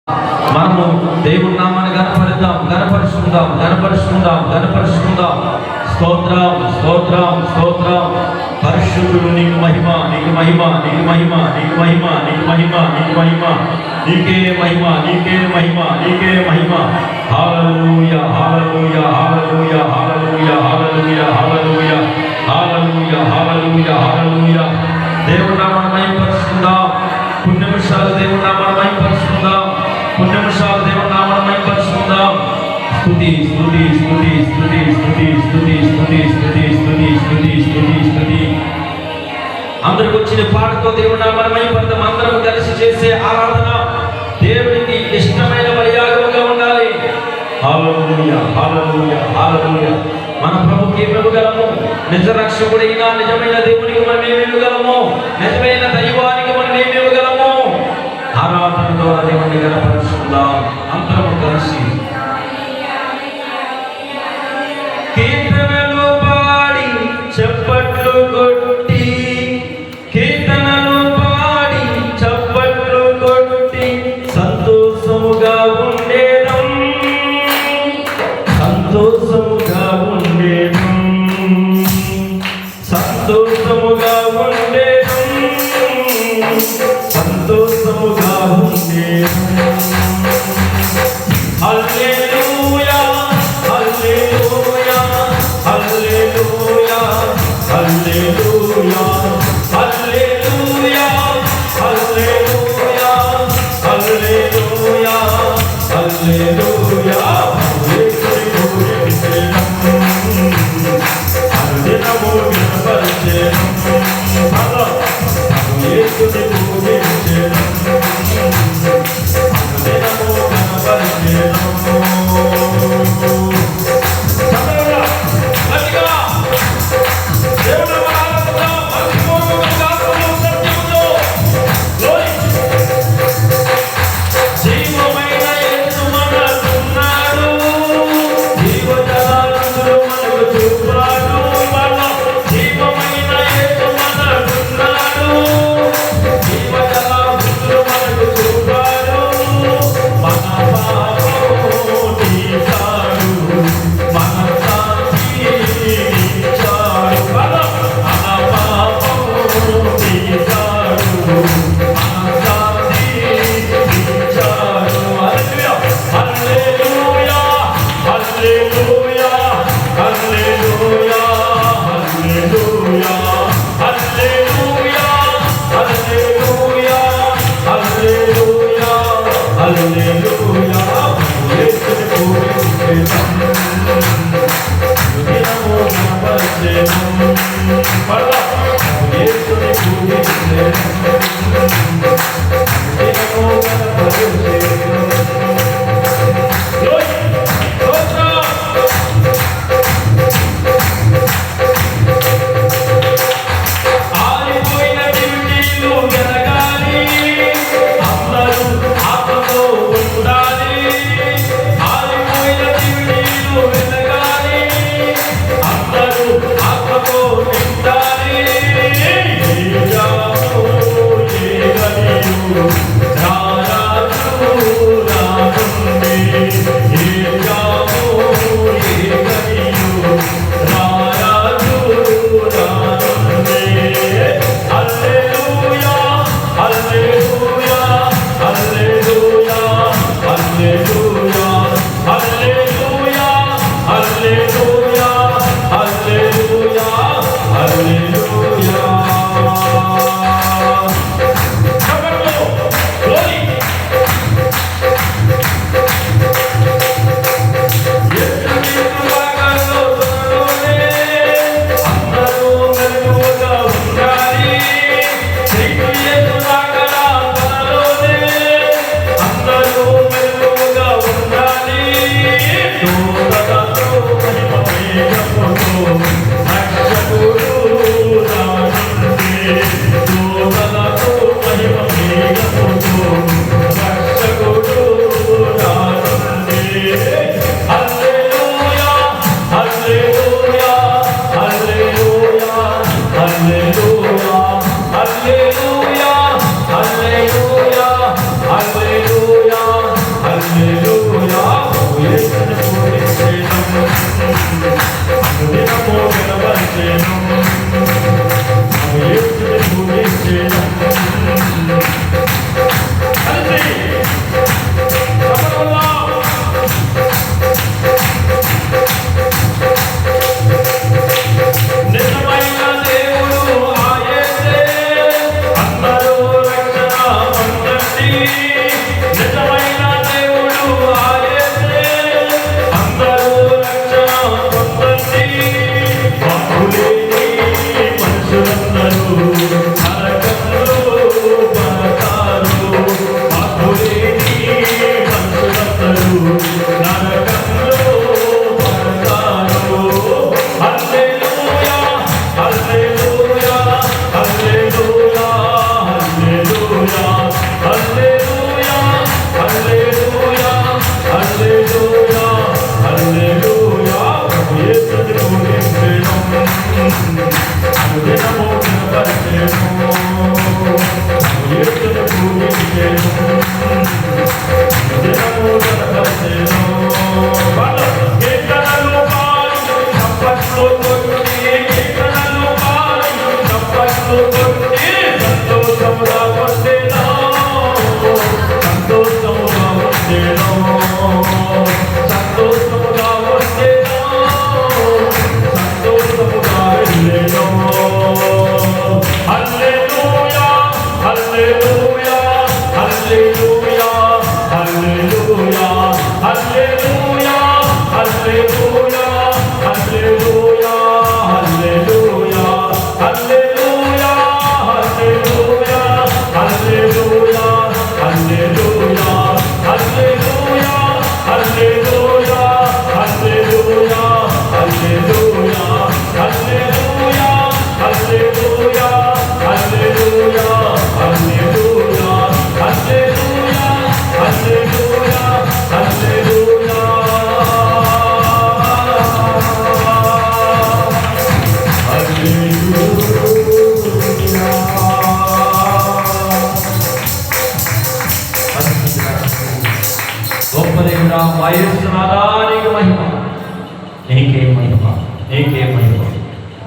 మనము దేవుని నామాన్ని గణపరుద్దాం, గణపరుచుకుందాం, గణపరుచుకుందాం, గణపరుచుకుందాం. స్తోత్రం, స్తోత్రం, స్తోత్రం. పరిశుద్ధుడు నీకు మహిమ, నీకు మహిమ, నీకు మహిమ, నీకు మహిమ, నీకు మహిమ, నీకు మహిమ, నీకే మహిమ, నీకే మహిమ, నీకే మహిమ. హల్లెలూయా, హల్లెలూయా, హల్లెలూయా, హల్లెలూయా, హల్లెలూయా, హల్లెలూయా, హల్లెలూయా, హల్లెలూయా, హల్లెలూయా. దేవుని నామాన్ని మహిమపరుచుకుందాం. కొన్ని నిమిషాలు దేవుని నామాన్ని మహిమపరుచుకుందాం. కొన్ని నిమిషాలు దేవుని నామాన్ని మహిమపరుచుకుందాం. స్తుతి, స్తుతి, స్తుతి, స్తుతి, స్తుతి, స్తుతి, స్తుతి, స్తుతి, స్తుతి, స్తుతి, స్తుతి, స్తుతి. అందరికి వచ్చిన పాటతో దేవుని నామాన్ని మహిమపడతాం. అందరం కలిసి చేసే ఆరాధన దేవునికి ఇష్టమైన బలియాగముగా ఉండాలి. హల్లెలూయా, హల్లెలూయా, హల్లెలూయా. మన ప్రభుకి ఇవ్వగలము. నిజ రక్షకుడైన నిజమైన దేవునికి మనం ఏమి ఇవ్వగలము? నిజమైన దైవానికి మనం ఏమి ఇవ్వగలము? ఆరాధన ద్వారా దేవుని గణపరుచుకుందాం. అందరం కలిసి కీర్తనలు పాడి చప్పట్లు కొట్టి, కీర్తనలు పాడి చప్పట్లు కొట్టి సంతోషముగా ఉండేదం, సంతోషముగా ఉండేదం, సంతోషముగా ఉండేదం, సంతోషముగా ఉండేదం. హల్లెలూయా, హల్లెలూయా, హల్లెలూయా, హల్లెలూయా, హల్లెలూయా, హల్లెలూయా, హల్లెలూయా, హల్లెలూయా. యేసుని పూజించెదం, అనుదినము వినపరచెదం. యేసుని పూజించెదం, అనుదినము వినపరచెదం. Hallelujah.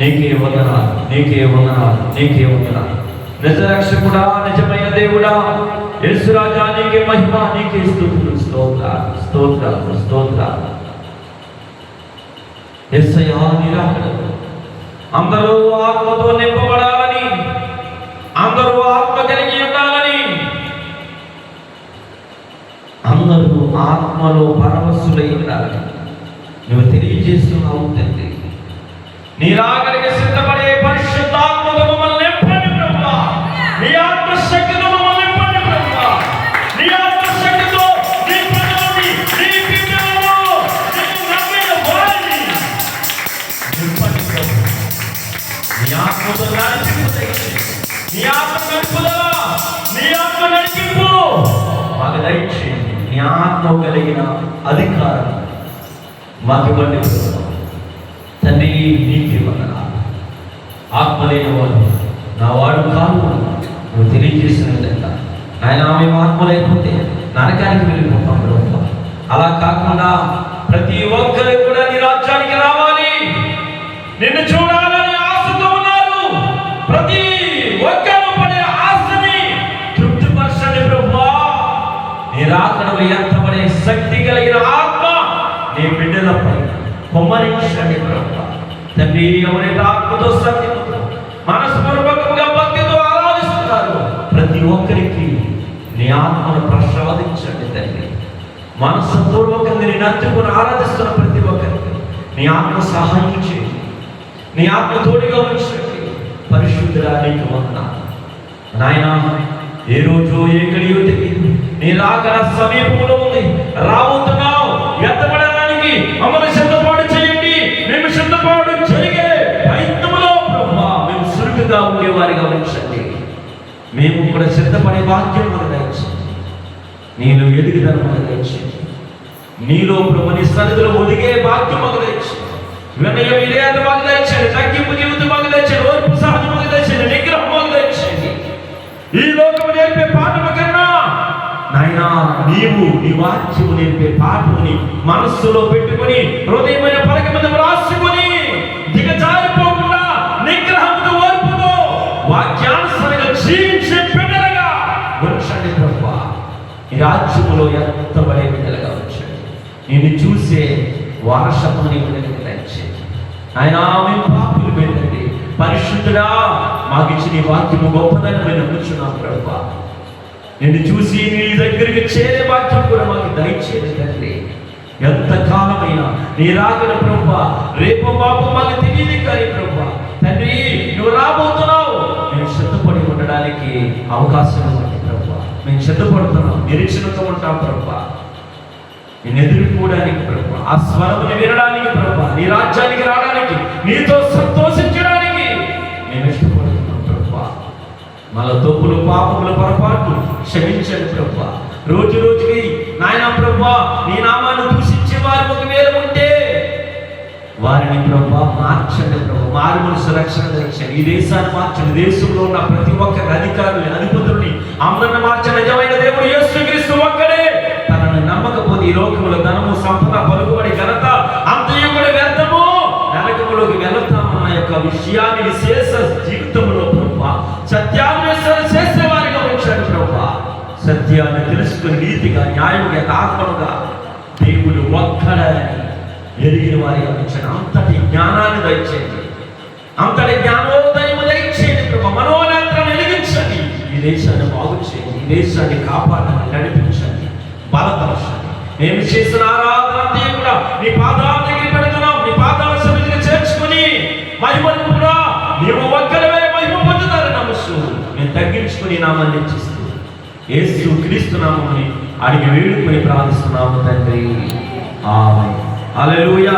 నీకే వందనాలు, నీకే వందనాలు, నీకే వందనాలు. నిజరక్షకుడా, నిజమైన దేవుడా, యేసు రాజా, నీకే మహిమ, నీకే స్తుతులు, స్తోత్రాలు, స్తోత్రాలు, స్తోత్రాలు. యేసయ్యా, నీ రాకడలో అందరూ ఆత్మతో నింపబడాలని, అందరూ ఆత్మ కలిగి ఉండాలని, అందరూ ఆత్మలో పరవశులై ఉండాలని నువ్వు తెలియజేస్తున్నావు తండ్రి. నీ రాకడికి సిద్ధపడే పరిశుద్ధాత్మతో మమ్మల్ని నింపండి ప్రభువా. నీ ఆత్మశక్తితో మమ్మల్ని నింపండి ప్రభువా. నీ ఆత్మశక్తితో నీ ప్రజలని, నీ బిడ్డలను, నిన్ను నమ్మిన వారిని నింపండి ప్రభువా. నీ ఆత్మతో నడిపింపు దయచేయండి. నీ ఆత్మ నడుపుదల, నీ ఆత్మ నడిపింపు మాకు దయచేయండి. నీ ఆత్మ కలిగిన అధికారం మాకు ఇవ్వండి ప్రభువా. తండ్రి, నీకే వందనాలు. ఆత్మ లేని వాడు నా వాడు కాదు నువ్వు తెలియజేసిన విధంగా ఆయన మేము ఆత్మ లేకపోతే నరకానికి వెళ్ళిపోతాం ప్రభువా. అలా కాకుండా ప్రతి ఒక్కరు కూడా నీ రాజ్యానికి రావాలి, నిన్ను చూడాలని ఆశతో ఉన్నారు. ప్రతి ఒక్కరు పడే ఆశని తృప్తిపరచండి ప్రభువా. నీ రాకడలో ఎంతపడే శక్తి కలిగిన ఆత్మ నీ బిడ్డలపై కుమ్మరించండి ప్రభువా. తండ్రి, ఎవరైతే ఆత్మతో సత్యముతో మనస్పూర్వకంగా భక్తితో ఆరాధిస్తున్నారు ప్రతి ఒక్కరికి నీ ఆత్మను ప్రసాదించండి తండ్రి. మనస్పూర్వకంగా నేను నత్తుకుని ఆరాధిస్తున్న ప్రతి ఒక్కరికి నీ ఆత్మ సహాయం చేయండి. నీ ఆత్మ తోడుగా ఉంచండి. పరిశుద్ధుడా, నీకు వందనాలు నాయనా. ఏ రోజు ఏ గడియో తెలియదు, నీ రాకడ సమీపంలో ఉంది. రాబోతున్నావు. ఎత్తబడడానికి మమ్మల్ని సిద్ధపాటు చేయండి. మేము సిద్ధపాటు జరిగే ప్రయత్నంలో ప్రభువా మేము సురుకుగా ఉండేవారిగా ఉంచండి. మేము కూడా సిద్ధపడే వాక్యం మనకు దయచేయండి. నీలో ఎదుగుదల మనకు దయచేయండి. నీలో ప్రభు నీ సన్నిధిలో ఒదిగే వాక్యం మనకు దయచేయండి. వినయ విధేయత మాకు దయచేయండి. తగ్గింపు జీవితం మాకు దయచేయండి. ఓర్పు సహజం మాకు దయచేయండి. నిగ్రహం మాకు దయచేయండి. ఈ లోకము నేర్పే పాఠము కన్నా నాయనా నీవు నీ వాక్యము నేర్పే పాఠముని మనస్సులో పెట్టుకుని హృదయమైన పలక మీద రాసుకుని దిగజారిపోకుండా నిగ్రహంతో ఓర్పుతో వాక్యానుసారంగా జీవించే బిడ్డలుగా ఉంచండి ప్రభువా. ఈ రాజ్యములో ఎంతబడే బిడ్డలుగా ఉంచండి. నిన్ను చూసే వారసత్వం నీ బిడ్డలకి దయచేయండి. ఆయన మేము పాపులు పెట్టండి. పరిశుద్ధుడా, మాకు ఇచ్చిన ఈ వాక్యము గొప్పదని మేము నమ్ముచున్నాం ప్రభువా. నిన్ను చూసి నీ దగ్గరికి చేరే వాక్యం కూడా మాకు దయచేయండి తండ్రి. ఎంతకాలమైనా నీ రాకడ ప్రభువా, రేపు బాబు మాకు తెలియదు కానీ ప్రభువా తండ్రి నువ్వు రాబోతున్నావు. మేము సిద్ధపడి ఉండడానికి అవకాశం ఇవ్వండి ప్రభువా. మేము సిద్ధపడుతున్నాం, నిరీక్షణతో ఉంటాం ప్రభువా. నేను ఎదుర్కోవడానికి ప్రభువా, ఆ స్వరముని వినడానికి ప్రభువా, నీ రాజ్యానికి రావడానికి, నీతో సంతోషించడానికి మేము ఇష్టపడుతున్నాం ప్రభువా. మన తప్పులు, పాపములు, పొరపాటు క్షమించండి ప్రభువా. రోజు రోజుకి నాయన ప్రభువా నీ నామాన్ని దూషించే వారు ఒకవేళ ఉంటే వారిని ప్రభువా మార్చండి ప్రభువా. మారు మనసు రక్షణ దయచేయండి. ఈ దేశాన్ని మార్చండి. దేశంలో ఉన్న ప్రతి ఒక్కరి అధికారులని, అధిపతుల్ని అందరిని మార్చండి. నిజమైన దేవుడు యేసుక్రీస్తు ఒక్కడే. తనను నమ్మకపోతే ఈ లోకములో ధనము, సంపద, పలుకుబడి, ఘనత అంతయు కూడా వ్యర్థము, నరకములోకి వెళతామన్న యొక్క విషయాన్ని విశేష జీవితంలో ప్రభువా సత్యాన్వేషణ చేసేవారిగా ఉంచాడు ప్రభువా. సత్యాన్ని తెలుసుకుని నీతిగా, న్యాయంగా, ఆత్మలుగా దేవుడు ఒక్కడని ఎరిగిన వారిగా ఉంచాడు. అంతటి జ్ఞానాన్ని దయచేయండి. అంతటి జ్ఞానోదయం దయచేయండి ప్రభువా. మనోనేత్రాన్ని వెలిగించండి. ఈ దేశాన్ని బాగు చేయండి. ఈ దేశాన్ని కాపాడండి, నడిపించండి, బలపరచండి. మేము చేసిన ఆరాధన అంతా కూడా నీ పాదాల దగ్గర పెడుతున్నాం. నీ పాదాల సన్నిధిని చేర్చుకుని మహిమను కూడా నీవు ఒక్కడవే మహిమ పొందుతారు నమస్సు. నేను తగ్గించుకుని నామాన్ని హెచ్చిస్తూ యేసు క్రీస్తు నామముని అడిగి వేడుకొని ప్రార్థిస్తున్నాము తండ్రి. ఆమేన్. హల్లెలూయా.